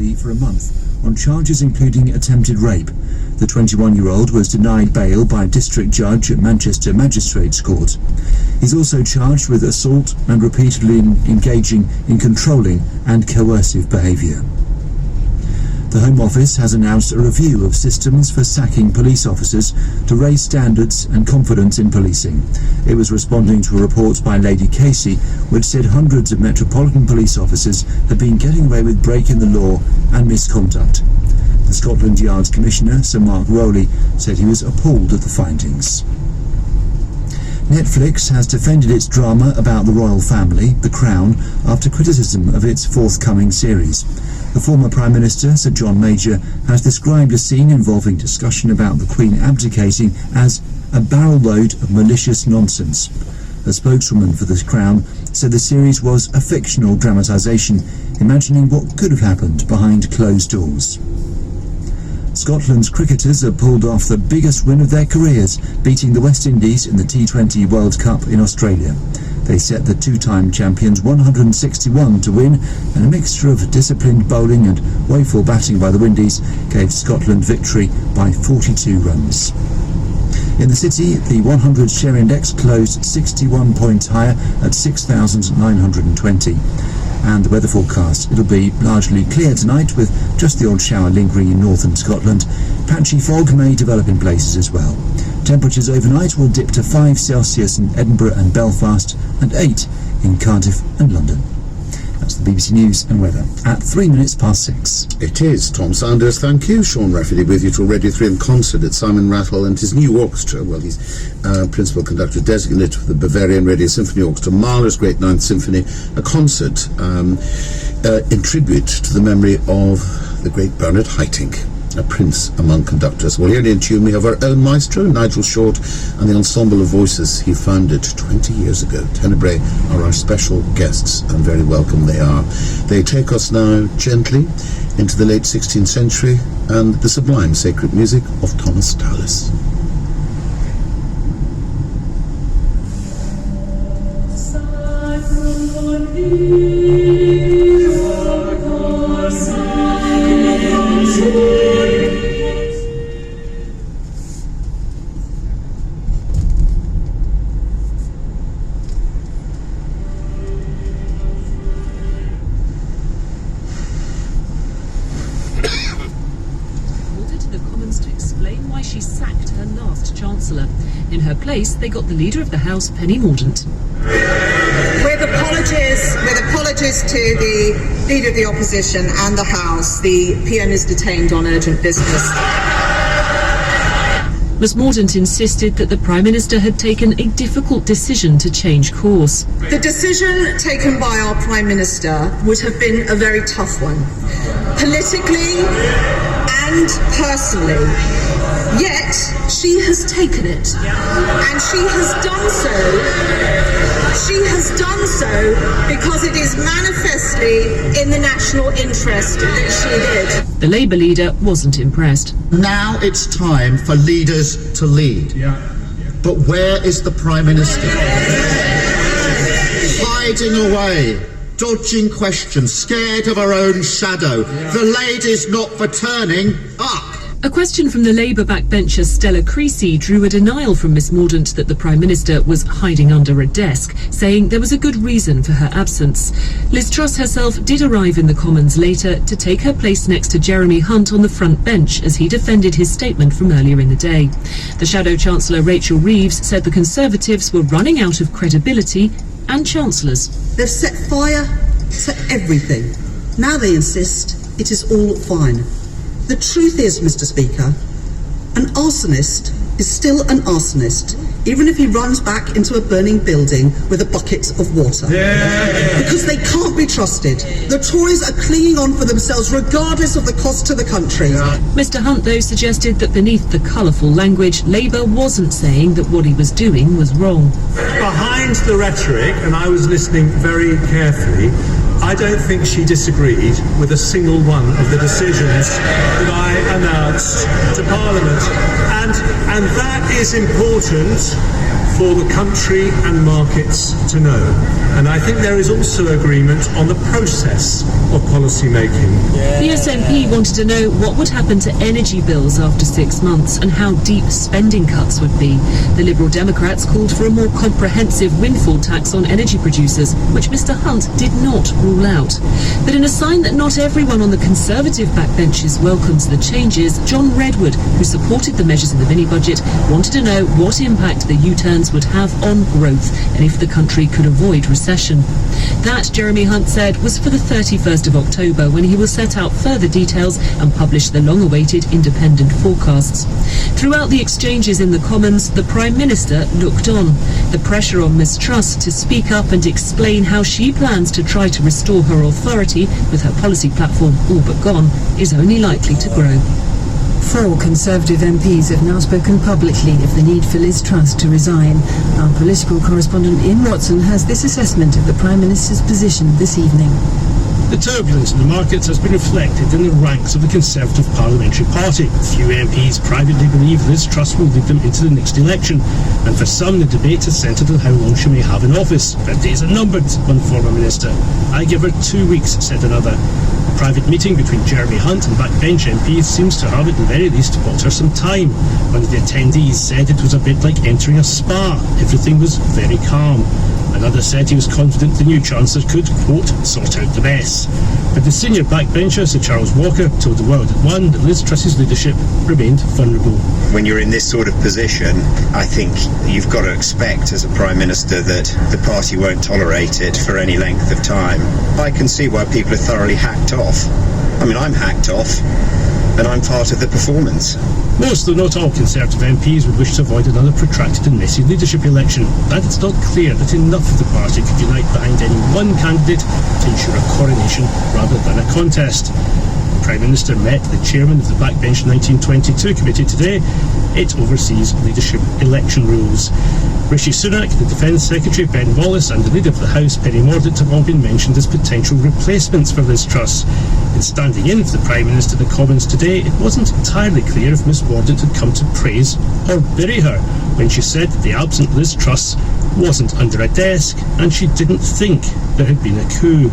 custody for a month on charges including attempted rape. The 21-year-old was denied bail by a district judge at Manchester Magistrates Court. He's also charged with assault and repeatedly engaging in controlling and coercive behaviour. The Home Office has announced a review of systems for sacking police officers to raise standards and confidence in policing. It was responding to a report by Lady Casey, which said hundreds of Metropolitan Police officers had been getting away with breaking the law and misconduct. The Scotland Yard's Commissioner, Sir Mark Rowley, said he was appalled at the findings. Netflix has defended its drama about the royal family, The Crown, after criticism of its forthcoming series. The former Prime Minister, Sir John Major, has described a scene involving discussion about the Queen abdicating as a barrel load of malicious nonsense. A spokeswoman for The Crown said the series was a fictional dramatisation, imagining what could have happened behind closed doors. Scotland's cricketers have pulled off the biggest win of their careers, beating the West Indies in the T20 World Cup in Australia. They set the two-time champions 161 to win, and a mixture of disciplined bowling and woeful batting by the Windies gave Scotland victory by 42 runs. In the city, the 100 share index closed 61 points higher at 6,920. And the weather forecast, it'll be largely clear tonight with just the odd shower lingering in northern Scotland. Patchy fog may develop in places as well. Temperatures overnight will dip to 5 Celsius in Edinburgh and Belfast and 8 in Cardiff and London. That's the BBC News and weather at 3 minutes past 6. It is. Tom Sanders, thank you. Sean Rafferty with you till Radio 3 in concert at Simon Rattle and his new orchestra. Well, he's principal conductor designate for the Bavarian Radio Symphony Orchestra, Mahler's Great Ninth Symphony, a concert in tribute to the memory of the great Bernard Haitink, a prince among conductors. Well, here in tune we have our own maestro, Nigel Short, and the ensemble of voices he founded 20 years ago. Tenebrae are our special guests, and very welcome they are. They take us now gently into the late 16th century and the sublime sacred music of Thomas Tallis. They got the leader of the House, Penny Mordaunt. With apologies to the leader of the opposition and the House, the PM is detained on urgent business. Miss Mordaunt insisted that the Prime Minister had taken a difficult decision to change course. The decision taken by our Prime Minister would have been a very tough one, politically and personally. Yet, she has taken it, and she has done so because it is manifestly in the national interest that she did. The Labour leader wasn't impressed. Now it's time for leaders to lead. But where is the Prime Minister? Hiding away, dodging questions, scared of her own shadow. The lady's not for turning up. A question from the Labour backbencher Stella Creasy drew a denial from Miss Mordaunt that the Prime Minister was hiding under a desk, saying there was a good reason for her absence. Liz Truss herself did arrive in the Commons later to take her place next to Jeremy Hunt on the front bench as he defended his statement from earlier in the day. The Shadow Chancellor Rachel Reeves said the Conservatives were running out of credibility and chancellors. They've set fire to everything. Now they insist it is all fine. The truth is, Mr. Speaker, an arsonist is still an arsonist, even if he runs back into a burning building with a bucket of water. Because they can't be trusted. The Tories are clinging on for themselves regardless of the cost to the country. Mr. Hunt, though, suggested that beneath the colourful language, Labour wasn't saying that what he was doing was wrong. Behind the rhetoric, and I was listening very carefully, I don't think she disagreed with a single one of the decisions that I announced to Parliament. And that is important for the country and markets to know. And I think there is also agreement on the process of policy making. The SNP wanted to know what would happen to energy bills after 6 months and how deep spending cuts would be. The Liberal Democrats called for a more comprehensive windfall tax on energy producers, which Mr Hunt did not rule out. But in a sign that not everyone on the Conservative backbenches welcomes the changes, John Redwood, who supported the measures in the mini-budget, wanted to know what impact the U-turns would have on growth and if the country could avoid recession. That, Jeremy Hunt said, was for the 31st of October, when he will set out further details and publish the long-awaited independent forecasts. Throughout the exchanges in the Commons, the Prime Minister looked on. The pressure on Ms Truss to speak up and explain how she plans to try to restore her authority with her policy platform all but gone is only likely to grow. 4 Conservative MPs have now spoken publicly of the need for Liz Truss to resign. Our political correspondent Ian Watson has this assessment of the Prime Minister's position this evening. The turbulence in the markets has been reflected in the ranks of the Conservative Parliamentary Party. Few MPs privately believe Liz Truss will lead them into the next election, and for some the debate has centred on how long she may have in office. Her days are numbered, one former minister. I give her 2 weeks, said another. A private meeting between Jeremy Hunt and backbench MPs seems to have at the very least bought her some time. One of the attendees said it was a bit like entering a spa. Everything was very calm. Another said he was confident the new Chancellor could, quote, sort out the mess. But the senior backbencher, Sir Charles Walker, told the World at One that Liz Truss's leadership remained vulnerable. When you're in this sort of position, I think you've got to expect as a Prime Minister that the party won't tolerate it for any length of time. I can see why people are thoroughly hacked off. I mean, I'm hacked off, and I'm part of the performance. Most, though not all, Conservative MPs would wish to avoid another protracted and messy leadership election, and it's not clear that enough of the party could unite behind any one candidate to ensure a coronation rather than a contest. The Prime Minister met the chairman of the Backbench 1922 committee today. It oversees leadership election rules. Rishi Sunak, the Defence Secretary Ben Wallace and the Leader of the House Penny Mordaunt have all been mentioned as potential replacements for Liz Truss. In standing in for the Prime Minister in the Commons today, it wasn't entirely clear if Miss Mordaunt had come to praise or bury her when she said that the absent Liz Truss wasn't under a desk and she didn't think there had been a coup.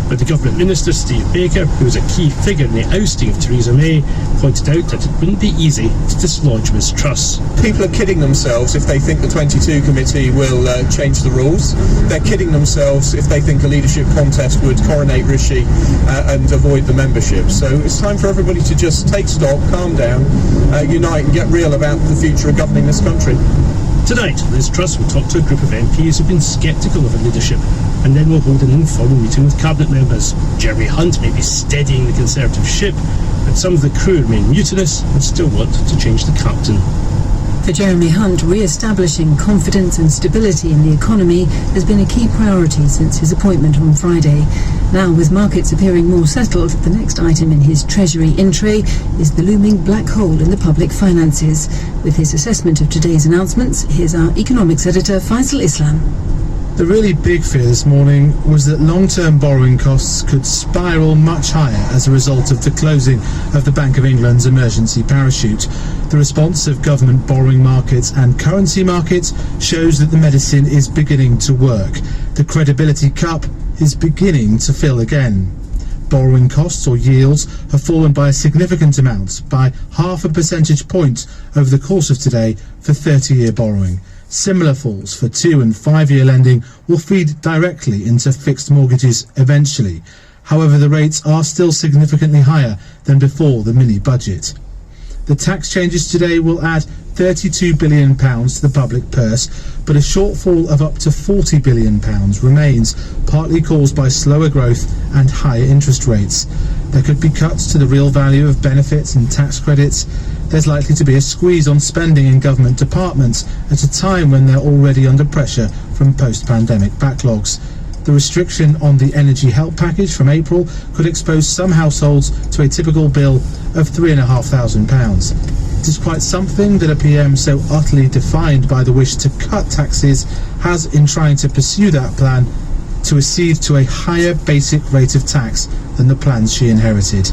But the Government Minister, Steve Baker, who was a key figure in the ousting of Theresa May, pointed out that it wouldn't be easy to dislodge Ms Truss. People are kidding themselves if they think the 22 committee will change the rules. They're kidding themselves if they think a leadership contest would coronate Rishi and avoid the membership. So it's time for everybody to just take stock, calm down, unite and get real about the future of governing this country. Tonight, Liz Truss will talk to a group of MPs who've been sceptical of her leadership, and then we'll hold an informal meeting with cabinet members. Jeremy Hunt may be steadying the Conservative ship, but some of the crew remain mutinous and still want to change the captain. For Jeremy Hunt, re-establishing confidence and stability in the economy has been a key priority since his appointment on Friday. Now, with markets appearing more settled, the next item in his Treasury in-tray is the looming black hole in the public finances. With his assessment of today's announcements, here's our economics editor, Faisal Islam. The really big fear this morning was that long-term borrowing costs could spiral much higher as a result of the closing of the Bank of England's emergency parachute. The response of government borrowing markets and currency markets shows that the medicine is beginning to work. The credibility cup is beginning to fill again. Borrowing costs or yields have fallen by a significant amount, by 0.5 percentage point over the course of today for 30-year borrowing. Similar falls for 2- and 5-year lending will feed directly into fixed mortgages eventually. However, the rates are still significantly higher than before the mini-budget. The tax changes today will add £32 billion to the public purse, but a shortfall of up to £40 billion remains, partly caused by slower growth and higher interest rates. There could be cuts to the real value of benefits and tax credits. There's likely to be a squeeze on spending in government departments at a time when they're already under pressure from post-pandemic backlogs. The restriction on the energy help package from April could expose some households to a typical bill of £3,500. It is quite something that a PM so utterly defined by the wish to cut taxes has, in trying to pursue that plan, to accede to a higher basic rate of tax than the plans she inherited.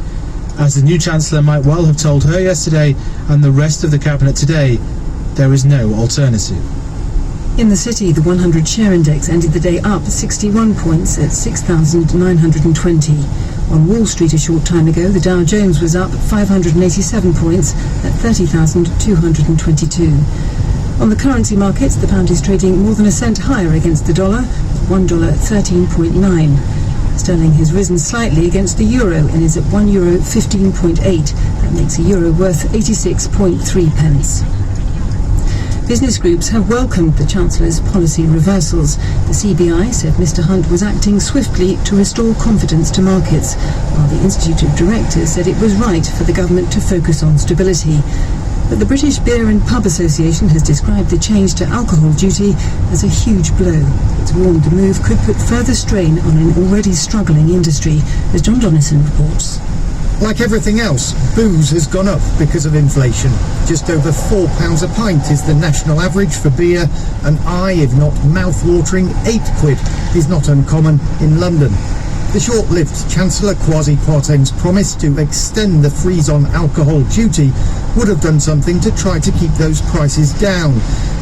As the new Chancellor might well have told her yesterday and the rest of the Cabinet today, there is no alternative. In the city, the 100 share index ended the day up 61 points at 6,920. On Wall Street a short time ago, the Dow Jones was up 587 points at 30,222. On the currency markets, the pound is trading more than a cent higher against the dollar, $1.13.9. Sterling has risen slightly against the euro and is at €1.15.8. That makes a euro worth 86.3 pence. Business groups have welcomed the Chancellor's policy reversals. The CBI said Mr Hunt was acting swiftly to restore confidence to markets, while the Institute of Directors said it was right for the government to focus on stability. But the British Beer and Pub Association has described the change to alcohol duty as a huge blow. It's warned the move could put further strain on an already struggling industry, as John Donnison reports. Like everything else, booze has gone up because of inflation. Just over £4 a pint is the national average for beer, and if not mouth-watering, £8 is not uncommon in London. The short-lived Chancellor Kwasi Kwarteng's promise to extend the freeze on alcohol duty would have done something to try to keep those prices down.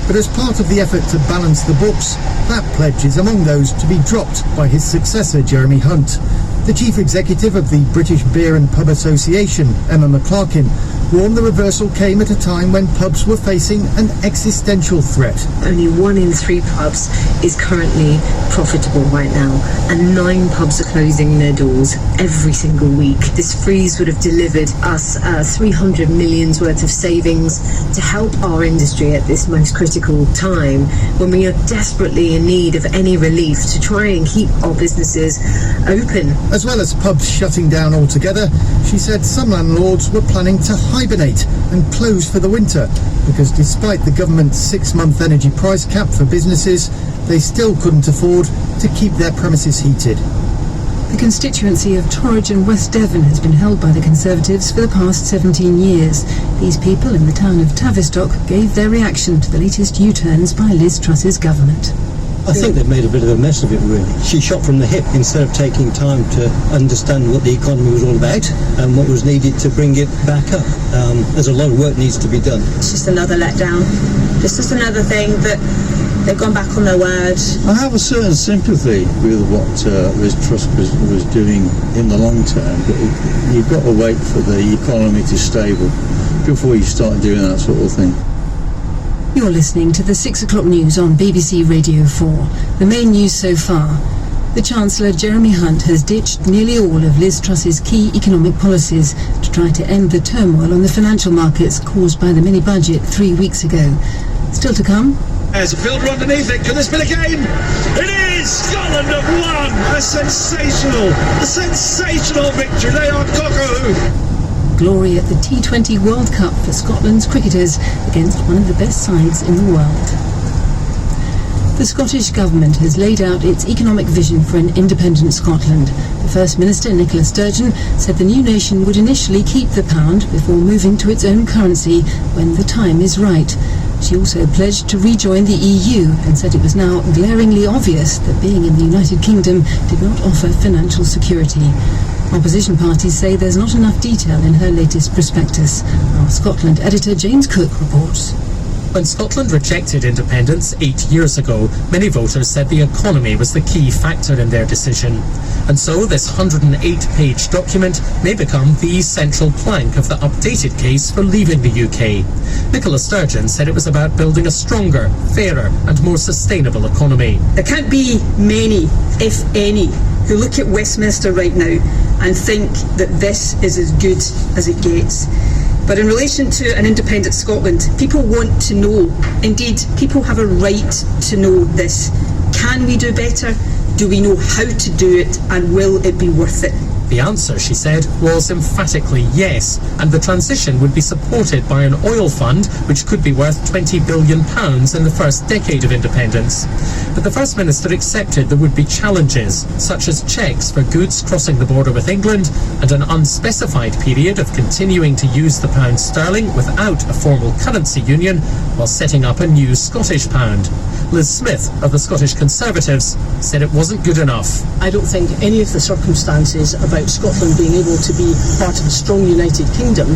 But as part of the effort to balance the books, that pledge is among those to be dropped by his successor, Jeremy Hunt. The chief executive of the British Beer and Pub Association, Emma McClarkin, warned the reversal came at a time when pubs were facing an existential threat. Only 1 in 3 pubs is currently profitable right now, and 9 pubs are closing their doors every single week. This freeze would have delivered us 300 million worth of savings to help our industry at this most critical time, when we are desperately in need of any relief to try and keep our businesses open. As well as pubs shutting down altogether, she said some landlords were planning to hibernate and close for the winter, because despite the government's 6-month energy price cap for businesses, they still couldn't afford to keep their premises heated. The constituency of Torridge and West Devon has been held by the Conservatives for the past 17 years. These people in the town of Tavistock gave their reaction to the latest U-turns by Liz Truss's government. I think they've made a bit of a mess of it, really. She shot from the hip instead of taking time to understand what the economy was all about and what was needed to bring it back up. There's a lot of work needs to be done. It's just another letdown. It's just another thing that they've gone back on their word. I have a certain sympathy with what Liz Truss was doing in the long term, but you've got to wait for the economy to stable before you start doing that sort of thing. You're listening to the 6 o'clock news on BBC Radio 4. The main news so far. The Chancellor, Jeremy Hunt, has ditched nearly all of Liz Truss's key economic policies to try to end the turmoil on the financial markets caused by the mini-budget 3 weeks ago. Still to come. There's a fielder underneath it. Can this be the game? It is! Scotland have won! A sensational victory. They are cock-a-hoo. Glory at the T20 World Cup for Scotland's cricketers against one of the best sides in the world. The Scottish Government has laid out its economic vision for an independent Scotland. The First Minister, Nicola Sturgeon, said the new nation would initially keep the pound before moving to its own currency when the time is right. She also pledged to rejoin the EU and said it was now glaringly obvious that being in the United Kingdom did not offer financial security. Opposition parties say there's not enough detail in her latest prospectus. Our Scotland editor James Cook reports. When Scotland rejected independence 8 years ago, many voters said the economy was the key factor in their decision. And so this 108-page document may become the central plank of the updated case for leaving the UK. Nicola Sturgeon said it was about building a stronger, fairer and more sustainable economy. There can't be many, if any, who look at Westminster right now and think that this is as good as it gets. But in relation to an independent Scotland, people want to know, indeed, people have a right to know this. Can we do better? Do we know how to do it? And will it be worth it? The answer, she said, was emphatically yes, and the transition would be supported by an oil fund which could be worth £20 billion in the first decade of independence. But the First Minister accepted there would be challenges, such as checks for goods crossing the border with England and an unspecified period of continuing to use the pound sterling without a formal currency union, while setting up a new Scottish pound. Liz Smith of the Scottish Conservatives said it wasn't good enough. I don't think any of the circumstances about Scotland being able to be part of a strong United Kingdom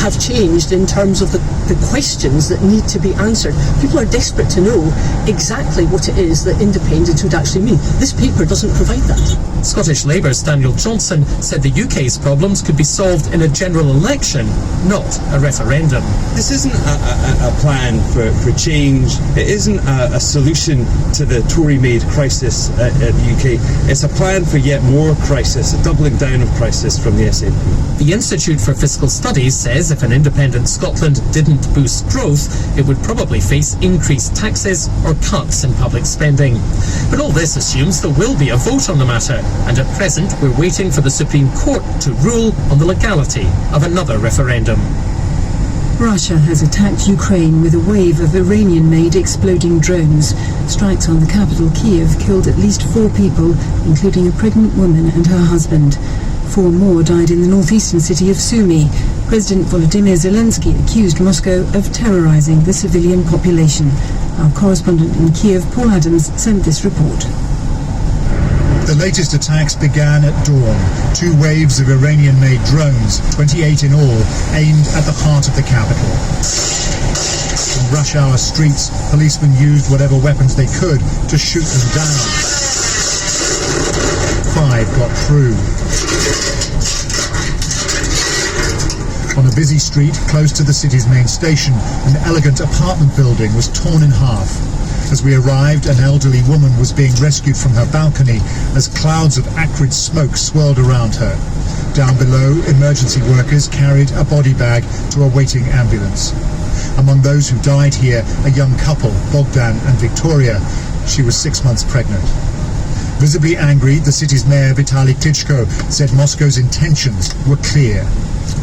have changed in terms of the questions that need to be answered. People are desperate to know exactly what it is that independence would actually mean. This paper doesn't provide that. Scottish Labour's Daniel Johnson said the UK's problems could be solved in a general election, not a referendum. This isn't a plan for change. It isn't a solution to the Tory-made crisis at the UK. It's a plan for yet more crisis, a doubling down of crisis from the SNP. The Institute for Fiscal Studies says if an independent Scotland didn't boost growth, it would probably face increased taxes or cuts in public spending. But all this assumes there will be a vote on the matter, and at present we're waiting for the Supreme Court to rule on the legality of another referendum. Russia has attacked Ukraine with a wave of Iranian-made exploding drones. Strikes on the capital, Kiev, killed at least 4 people, including a pregnant woman and her husband. 4 more died in the northeastern city of Sumy. President Volodymyr Zelensky accused Moscow of terrorizing the civilian population. Our correspondent in Kiev, Paul Adams, sent this report. The latest attacks began at dawn. 2 waves of Iranian-made drones, 28 in all, aimed at the heart of the capital. In rush hour streets, policemen used whatever weapons they could to shoot them down. 5 got through. On a busy street close to the city's main station, an elegant apartment building was torn in half. As we arrived, an elderly woman was being rescued from her balcony as clouds of acrid smoke swirled around her. Down below, emergency workers carried a body bag to a waiting ambulance. Among those who died here, a young couple, Bogdan and Victoria. She was 6 months pregnant. Visibly angry, the city's mayor, Vitaly Klitschko, said Moscow's intentions were clear.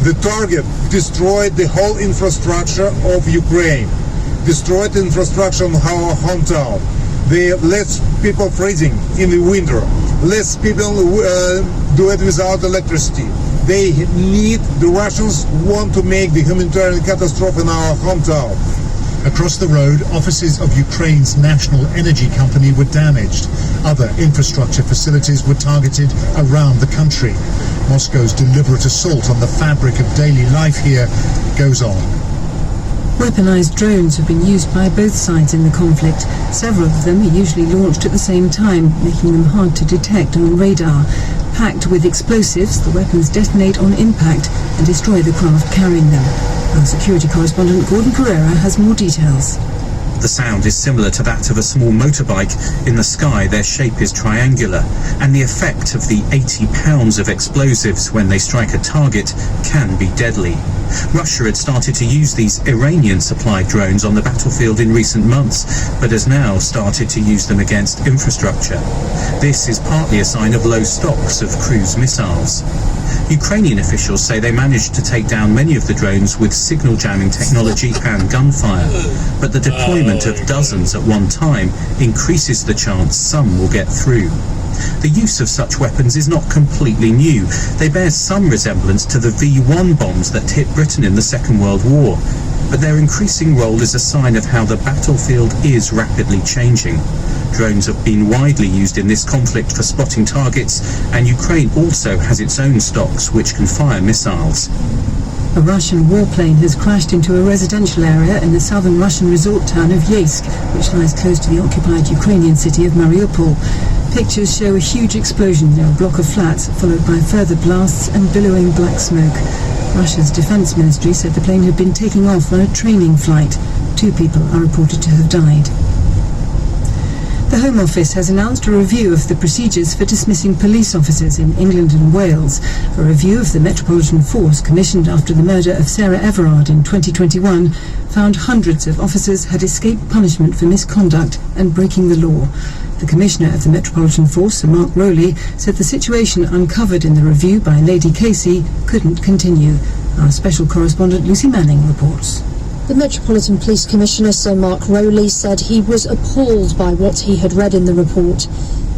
The target destroyed the whole infrastructure of Ukraine. Destroyed the infrastructure of our hometown. They less people freezing in the winter. Less people do it without electricity. The Russians want to make the humanitarian catastrophe in our hometown. Across the road, offices of Ukraine's national energy company were damaged. Other infrastructure facilities were targeted around the country. Moscow's deliberate assault on the fabric of daily life here goes on. Weaponized drones have been used by both sides in the conflict. Several of them are usually launched at the same time, making them hard to detect on radar. Packed with explosives, the weapons detonate on impact and destroy the craft carrying them. Our security correspondent Gordon Pereira has more details. The sound is similar to that of a small motorbike. In the sky, their shape is triangular, and the effect of the 80 pounds of explosives when they strike a target can be deadly. Russia had started to use these Iranian-supplied drones on the battlefield in recent months, but has now started to use them against infrastructure. This is partly a sign of low stocks of cruise missiles. Ukrainian officials say they managed to take down many of the drones with signal jamming technology and gunfire, but the deployment of dozens at one time increases the chance some will get through. The use of such weapons is not completely new. They bear some resemblance to the V1 bombs that hit Britain in the Second World War, but their increasing role is a sign of how the battlefield is rapidly changing. Drones have been widely used in this conflict for spotting targets, and Ukraine also has its own stocks which can fire missiles. A Russian warplane has crashed into a residential area in the southern Russian resort town of Yeysk, which lies close to the occupied Ukrainian city of Mariupol. Pictures show a huge explosion near a block of flats, followed by further blasts and billowing black smoke. Russia's defense ministry said the plane had been taking off on a training flight. 2 people are reported to have died. The Home Office has announced a review of the procedures for dismissing police officers in England and Wales. A review of the Metropolitan Force, commissioned after the murder of Sarah Everard in 2021, found hundreds of officers had escaped punishment for misconduct and breaking the law. The Commissioner of the Metropolitan Force, Sir Mark Rowley, said the situation uncovered in the review by Lady Casey couldn't continue. Our special correspondent Lucy Manning reports. The Metropolitan Police Commissioner, Sir Mark Rowley, said he was appalled by what he had read in the report.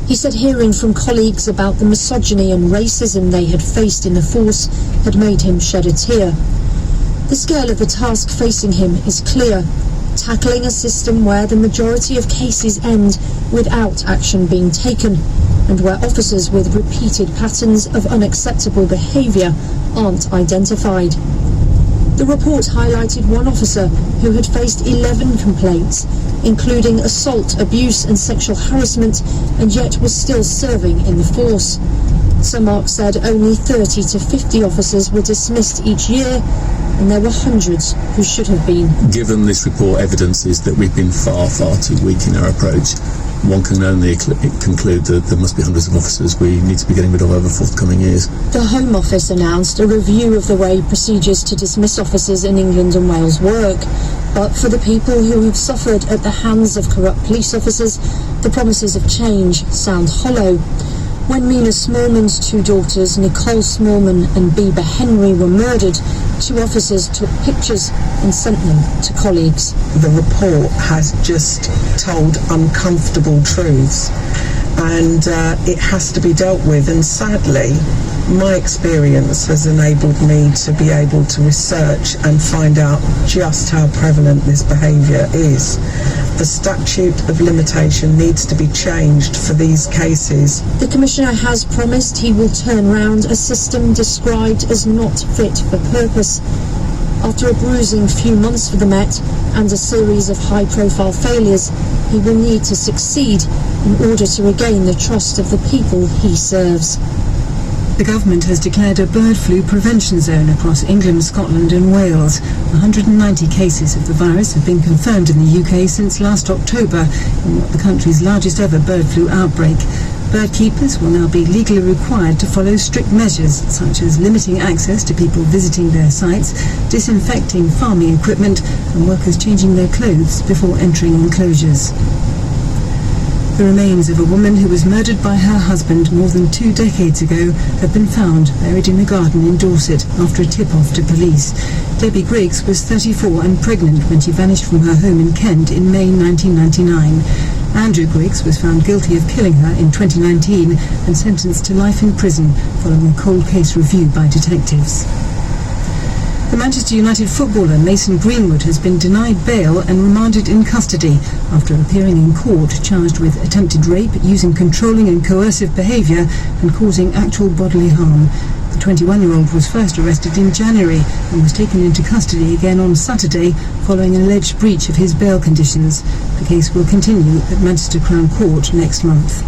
He said hearing from colleagues about the misogyny and racism they had faced in the force had made him shed a tear. The scale of the task facing him is clear. tackling a system where the majority of cases end without action being taken, and where officers with repeated patterns of unacceptable behaviour aren't identified. The report highlighted one officer who had faced 11 complaints, including assault, abuse and sexual harassment, and yet was still serving in the force. Sir Mark said only 30 to 50 officers were dismissed each year, and there were hundreds who should have been. Given this report evidences that we've been far, far too weak in our approach, one can only conclude that there must be hundreds of officers we need to be getting rid of over forthcoming years. The Home Office announced a review of the way procedures to dismiss officers in England and Wales work. But for the people who have suffered at the hands of corrupt police officers, the promises of change sound hollow. When Mina Smallman's two daughters, Nicole Smallman and Bieber Henry, were murdered, two officers took pictures and sent them to colleagues. The report has just told uncomfortable truths, and it has to be dealt with. And sadly, my experience has enabled me to be able to research and find out just how prevalent this behaviour is. The statute of limitation needs to be changed for these cases. The Commissioner has promised he will turn round a system described as not fit for purpose. After a bruising few months for the Met and a series of high-profile failures, he will need to succeed in order to regain the trust of the people he serves. The government has declared a bird flu prevention zone across England, Scotland and Wales. 190 cases of the virus have been confirmed in the UK since last October, in what the country's largest ever bird flu outbreak. Bird keepers will now be legally required to follow strict measures, such as limiting access to people visiting their sites, disinfecting farming equipment and workers changing their clothes before entering enclosures. The remains of a woman who was murdered by her husband more than 2 decades ago have been found buried in a garden in Dorset after a tip-off to police. Debbie Griggs was 34 and pregnant when she vanished from her home in Kent in May 1999. Andrew Griggs was found guilty of killing her in 2019 and sentenced to life in prison following a cold case review by detectives. The Manchester United footballer Mason Greenwood has been denied bail and remanded in custody after appearing in court charged with attempted rape, using controlling and coercive behaviour and causing actual bodily harm. The 21-year-old was first arrested in January and was taken into custody again on Saturday following an alleged breach of his bail conditions. The case will continue at Manchester Crown Court next month.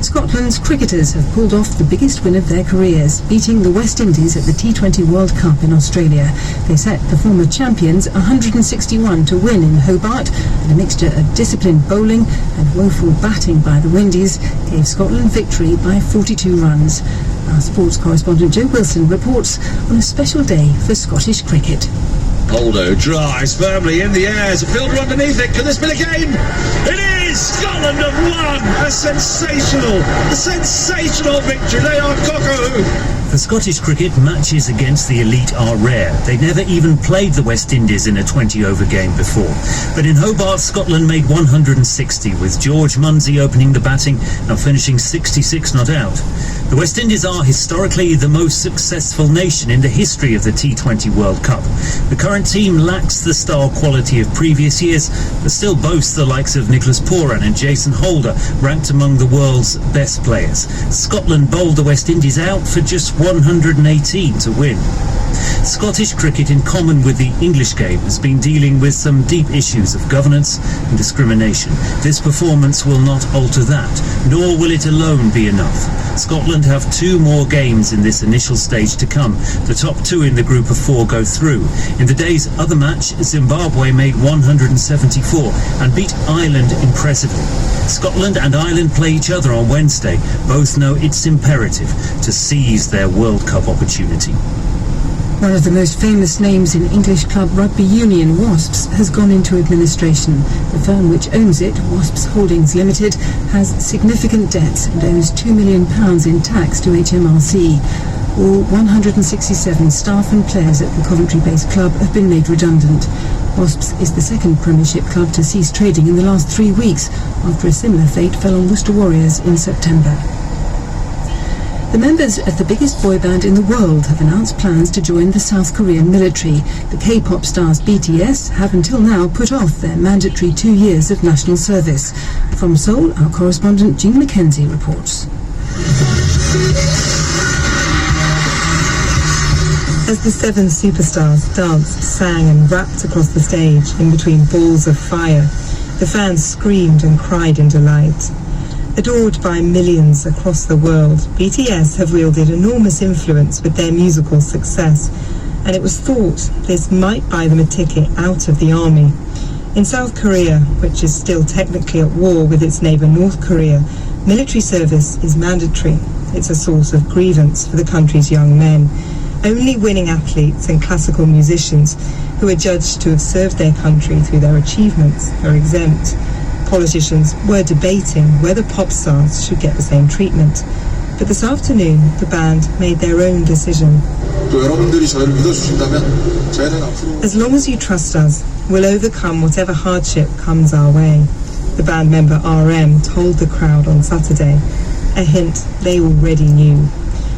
Scotland's cricketers have pulled off the biggest win of their careers, beating the West Indies at the T20 World Cup in Australia. They set the former champions 161 to win in Hobart, and a mixture of disciplined bowling and woeful batting by the Windies gave Scotland victory by 42 runs. Our sports correspondent Joe Wilson reports on a special day for Scottish cricket. Holdo drives firmly in the air. There's a fielder underneath it. Can this be the game? It is! Scotland have won! A sensational victory. They are cock-a-hoop. For Scottish cricket, matches against the elite are rare. They never even played the West Indies in a 20-over game before. But in Hobart, Scotland made 160, with George Munsey opening the batting and finishing 66 not out. The West Indies are historically the most successful nation in the history of the T20 World Cup. The current team lacks the star quality of previous years, but still boasts the likes of Nicholas Pooran and Jason Holder, ranked among the world's best players. Scotland bowled the West Indies out for just 118 to win. Scottish cricket, in common with the English game, has been dealing with some deep issues of governance and discrimination. This performance will not alter that, nor will it alone be enough. Scotland have 2 more games in this initial stage to come. The top 2 in the group of 4 go through. In the day's other match, Zimbabwe made 174 and beat Ireland impressively. Scotland and Ireland play each other on Wednesday. Both know it's imperative to seize their World Cup opportunity. One of the most famous names in English club rugby union, Wasps, has gone into administration. The firm which owns it, Wasps Holdings Limited, has significant debts and owes £2 million in tax to HMRC. All 167 staff and players at the Coventry-based club have been made redundant. Wasps is the second Premiership club to cease trading in the last 3 weeks, after a similar fate fell on Worcester Warriors in September. The members of the biggest boy band in the world have announced plans to join the South Korean military. The K-pop stars BTS have until now put off their mandatory 2 years of national service. From Seoul, our correspondent Jean Mackenzie reports. As the 7 superstars danced, sang and rapped across the stage in between balls of fire, the fans screamed and cried in delight. Adored by millions across the world, BTS have wielded enormous influence with their musical success, and it was thought this might buy them a ticket out of the army. In South Korea, which is still technically at war with its neighbour North Korea, military service is mandatory. It's a source of grievance for the country's young men. Only winning athletes and classical musicians who are judged to have served their country through their achievements are exempt. Politicians were debating whether pop stars should get the same treatment. But this afternoon, the band made their own decision. As long as you trust us, we'll overcome whatever hardship comes our way, the band member RM told the crowd on Saturday, a hint they already knew.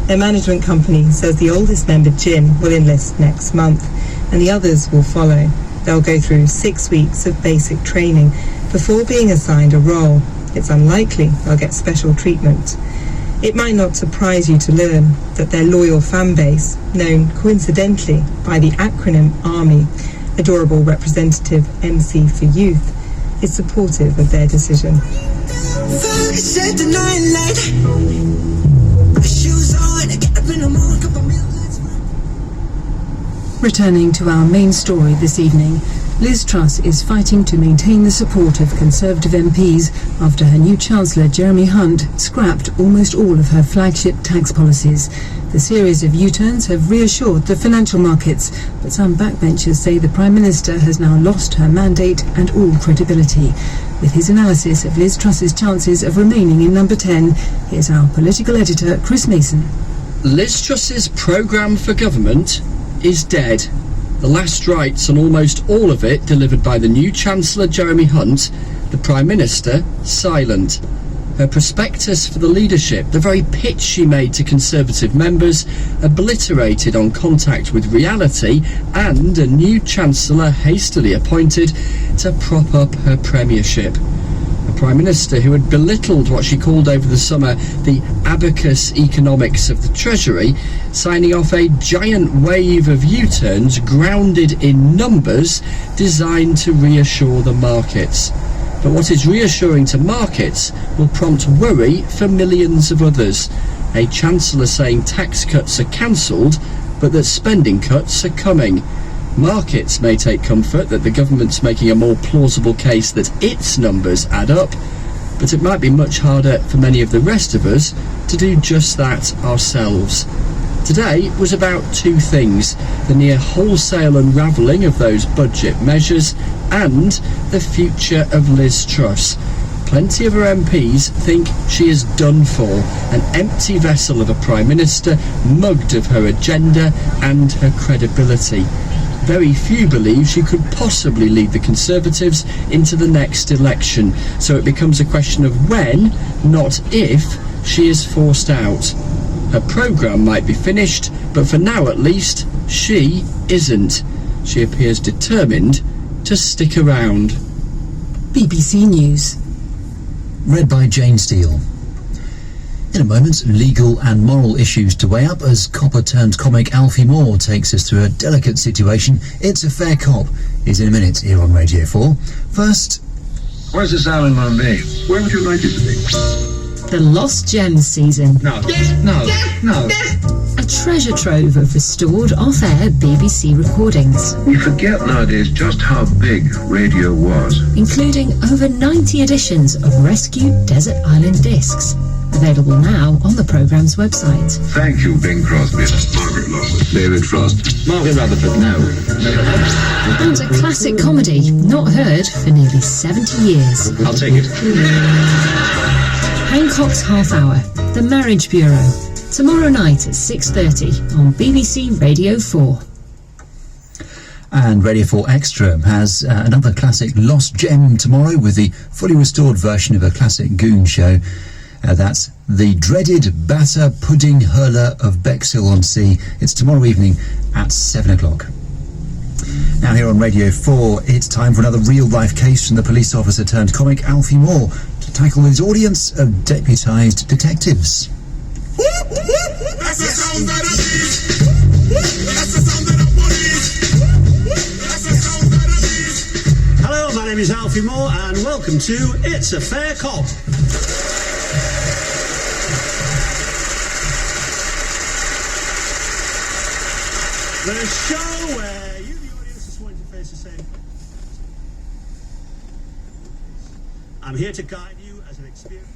Their management company says the oldest member, Jin, will enlist next month, and the others will follow. They'll go through 6 weeks of basic training before being assigned a role. It's unlikely they'll get special treatment. It might not surprise you to learn that their loyal fan base, known coincidentally by the acronym ARMY, Adorable Representative MC for Youth, is supportive of their decision. Returning to our main story this evening, Liz Truss is fighting to maintain the support of Conservative MPs after her new Chancellor Jeremy Hunt scrapped almost all of her flagship tax policies. The series of U-turns have reassured the financial markets, but some backbenchers say the Prime Minister has now lost her mandate and all credibility. With his analysis of Liz Truss's chances of remaining in number 10, here's our political editor Chris Mason. Liz Truss's programme for government is dead. The last rites on almost all of it delivered by the new Chancellor Jeremy Hunt, the Prime Minister silent. Her prospectus for the leadership, the very pitch she made to Conservative members, obliterated on contact with reality, and a new Chancellor hastily appointed to prop up her premiership. A Prime Minister who had belittled what she called over the summer the abacus economics of the Treasury, signing off a giant wave of U-turns grounded in numbers designed to reassure the markets. But what is reassuring to markets will prompt worry for millions of others. A Chancellor saying tax cuts are cancelled, but that spending cuts are coming. Markets may take comfort that the government's making a more plausible case that its numbers add up, but it might be much harder for many of the rest of us to do just that ourselves. Today was about two things: the near wholesale unravelling of those budget measures and the future of Liz Truss. Plenty of her MPs think she is done for, an empty vessel of a Prime Minister, mugged of her agenda and her credibility. Very few believe she could possibly lead the Conservatives into the next election, so it becomes a question of when, not if, she is forced out. Her programme might be finished, but for now at least, she isn't. She appears determined to stick around. BBC News. Read by Jane Steele. In a moment, legal and moral issues to weigh up as copper-turned-comic Alfie Moore takes us through a delicate situation. It's a Fair Cop is in a minute here on Radio 4. First... Where's this island going to be? Where would you like it to be? The Lost Gems season. No. A treasure trove of restored off-air BBC recordings. We forget nowadays just how big radio was. Including over 90 editions of rescued desert island discs. Available now on the programme's website. Thank you, Bing Crosby. Margaret Lockwood. David Frost. Margaret Rutherford. No. And a classic comedy not heard for nearly 70 years. I'll take it. Hancock's Half Hour, The Marriage Bureau. Tomorrow night at 6:30 on BBC Radio 4. And Radio 4 Extra has another classic Lost Gem tomorrow with the fully restored version of a classic Goon show. That's the dreaded batter pudding hurler of Bexhill-on-Sea. It's tomorrow evening at 7 o'clock. Now here on Radio 4, it's time for another real-life case from the police officer turned comic Alfie Moore to tackle his audience of deputised detectives. That's the sound that I need. That's the sound that I need. That's the sound that I need. Hello, my name is Alfie Moore and welcome to It's a Fair Cop. The show where you, the audience, is wanting to face the same. I'm here to guide you as an experience.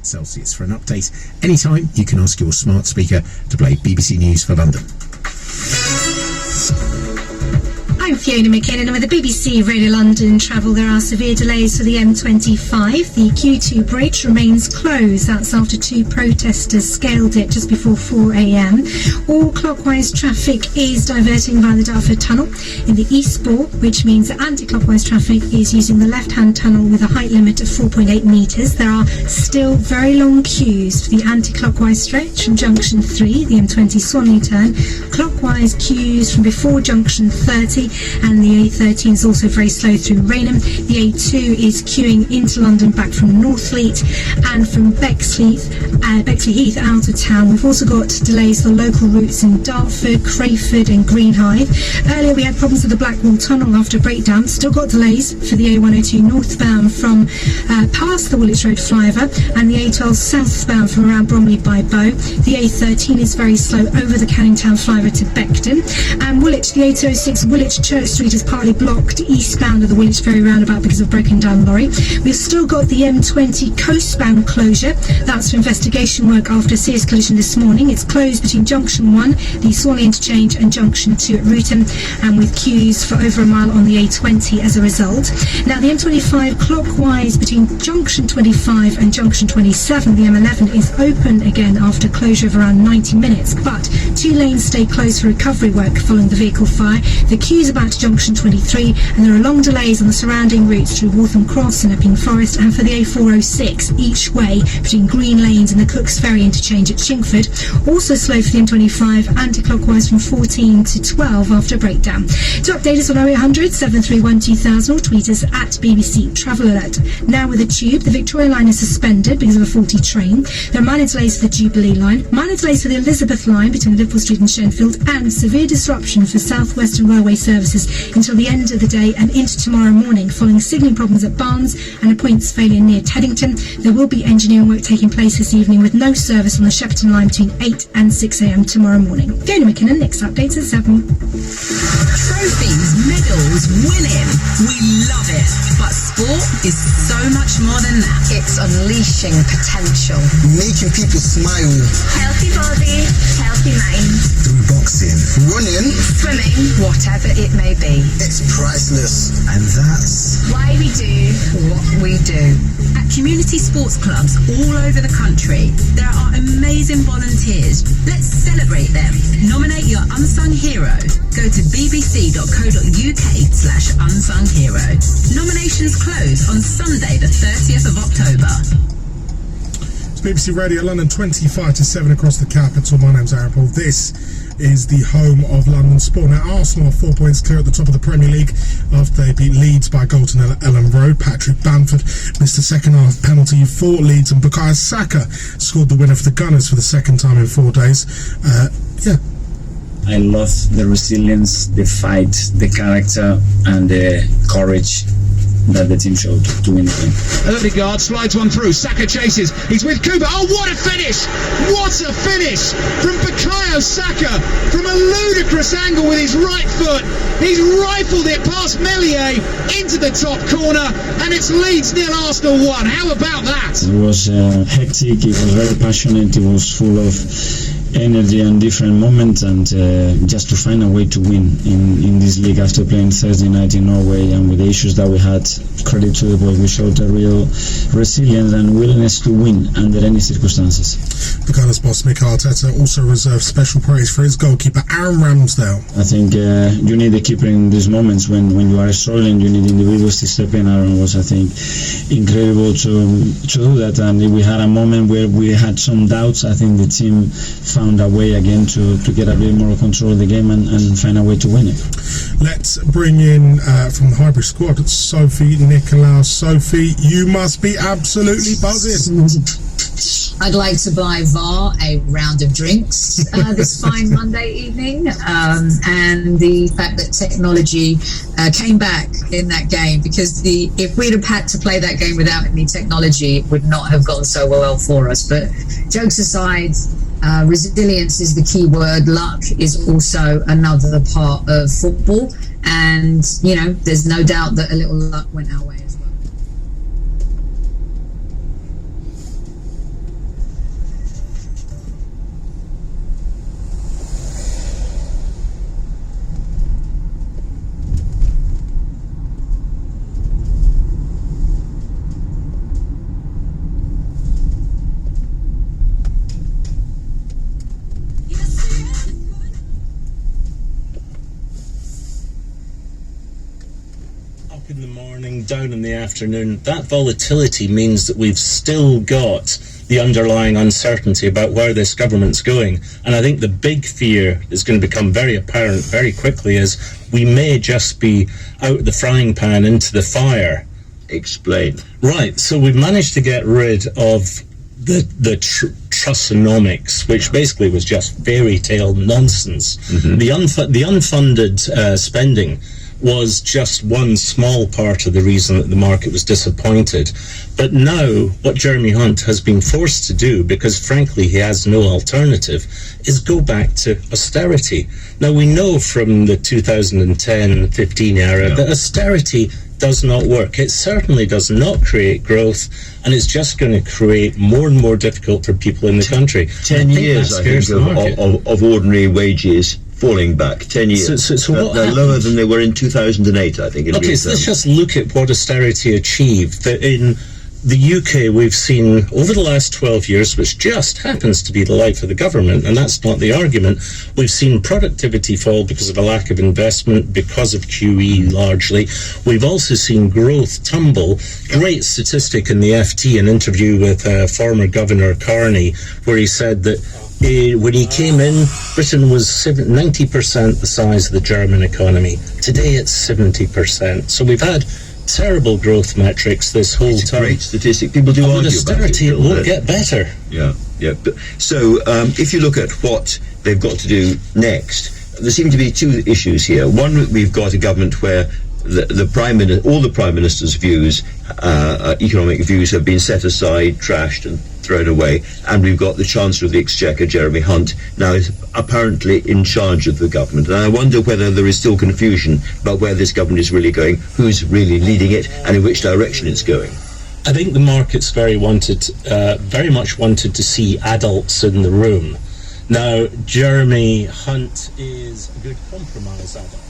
Celsius. For an update anytime, you can ask your smart speaker to play BBC News for London. I'm Fiona McKinnon with the BBC Radio London travel. There are severe delays for the M25. The Q2 bridge remains closed. That's after two protesters scaled it just before 4 a.m. All clockwise traffic is diverting via the Stratford tunnel in the Eastbourne, which means that anti-clockwise traffic is using the left-hand tunnel with a height limit of 4.8 metres. There are still very long queues for the anti-clockwise stretch from junction 3, the M20 Swanley turn, clockwise queues from before junction 30, and the A13 is also very slow through Rainham. The A2 is queuing into London back from Northfleet, and from Bexley Heath out of town. We've also got delays for local routes in Dartford, Crayford and Greenhithe. Earlier we had problems with the Blackwall Tunnel after breakdown. Still got delays for the A102 northbound from past the Woolwich Road flyover, and the A12 southbound from around Bromley by Bow. The A13 is very slow over the Canning Town flyover to Beckton, and Woolwich, the A206 Woolwich Church Street is partly blocked eastbound of the Woolwich Ferry roundabout because of broken down lorry. We've still got the M20 coastbound closure. That's for investigation work after a serious collision this morning. It's closed between junction 1, the Swanley interchange, and junction 2 at Rootham, and with queues for over a mile on the A20 as a result. Now the M25 clockwise between junction 25 and junction 27, the M11 is open again after closure of around 90 minutes, but two lanes stay closed for recovery work following the vehicle fire. The queues about to junction 23, and there are long delays on the surrounding routes through Waltham Cross and Epping Forest, and for the A406 each way between Green Lanes and the Cooks Ferry interchange at Chingford. Also slow for the M25 anti-clockwise from 14 to 12 after a breakdown. To update us on 0800 731 2000 or tweet us at BBC Travel Alert. Now with the Tube, the Victoria line is suspended because of a faulty train. There are minor delays for the Jubilee line, minor delays for the Elizabeth line between Liverpool Street and Shenfield, and severe disruption for South Western Railway services until the end of the day and into tomorrow morning following signalling problems at Barnes and a points failure near Teddington. There will be engineering work taking place this evening with no service on the Shepperton line between 8 and 6 a.m. tomorrow morning. Fiona McKinnon, next updates at 7. Trophies, medals, winning. We love it. But sport is so much more than that. It's unleashing potential. Making people smile. Healthy body, healthy mind. Through boxing, running, swimming, whatever it may be. It's priceless. And that's why we do what we do. At community sports clubs all over the country, there are amazing volunteers. Let's celebrate them. Nominate your unsung hero. Go to bbc.co.uk/unsung hero. Nominations close on Sunday the 30th of October. It's BBC Radio London, 25 to 7 across the capital. My name's Aaron Paul. This is the home of London sport. Now, Arsenal are 4 points clear at the top of the Premier League after they beat Leeds by goal to nil at Ellen Road. Patrick Bamford missed a second-half penalty for Leeds, and Bukayo Saka scored the winner for the Gunners for the second time in 4 days. I love the resilience, the fight, the character, and the courage that the team showed to win the game. Odegaard slides one through. Saka chases. He's with Cooper. Oh, what a finish! What a finish from Bukayo Saka from a ludicrous angle with his right foot. He's rifled it past Meslier into the top corner, and it's Leeds 0, Arsenal 1. How about that? It was hectic. It was very passionate. It was full of energy and different moments, and just to find a way to win in this league after playing Thursday night in Norway, and with the issues that we had, credit to the boys, we showed a real resilience and willingness to win under any circumstances. The Gunners boss Mikel Arteta also reserved special praise for his goalkeeper Aaron Ramsdale. I think you need a keeper in these moments when you are struggling. You need individuals to step in. Aaron was, I think, incredible to do that, and we had a moment where we had some doubts. I think the team found a way again to get a bit more control of the game and find a way to win it. Let's bring in from the hybrid squad Sophie Nicolaus. Sophie, you must be absolutely buzzing. I'd like to buy VAR a round of drinks this fine Monday evening, and the fact that technology came back in that game, because if we'd have had to play that game without any technology, it would not have gone so well for us. But jokes aside, resilience is the key word. Luck is also another part of football, and there's no doubt that a little luck went our way as well. In the morning, down in the afternoon, that volatility means that we've still got the underlying uncertainty about where this government's going. And I think the big fear is going to become very apparent very quickly is we may just be out of the frying pan into the fire. Explain. Right, so we've managed to get rid of the Trussonomics, which basically was just fairy tale nonsense. Mm-hmm. The unfunded spending was just one small part of the reason that the market was disappointed. But now what Jeremy Hunt has been forced to do, because frankly he has no alternative, is go back to austerity. Now we know from the 2010-15 era that austerity does not work. It certainly does not create growth, and it's just going to create more and more difficult for people in the country. 10 years, I think, of ordinary wages falling back. 10 years. So what they're lower than they were in 2008, I think. Okay, so let's just look at what austerity achieved. In the UK, we've seen over the last 12 years, which just happens to be the life of the government, and that's not the argument, we've seen productivity fall because of a lack of investment, because of QE largely. We've also seen growth tumble. Great statistic in the FT, an interview with former Governor Carney, where he said that when he came in, Britain was 90% the size of the German economy. Today it's 70%. So we've had terrible growth metrics this whole time. Great statistic. People do argue austerity, about it. It won't get better. Yeah. So if you look at what they've got to do next, there seem to be two issues here. One, we've got a government where the Prime Minister, all the Prime Minister's views, economic views, have been set aside, trashed and thrown away, and we've got the Chancellor of the Exchequer, Jeremy Hunt, now is apparently in charge of the government. And I wonder whether there is still confusion about where this government is really going, who's really leading it, and in which direction it's going. I think the market's very much wanted to see adults in the room. Now, Jeremy Hunt is a good compromise adult.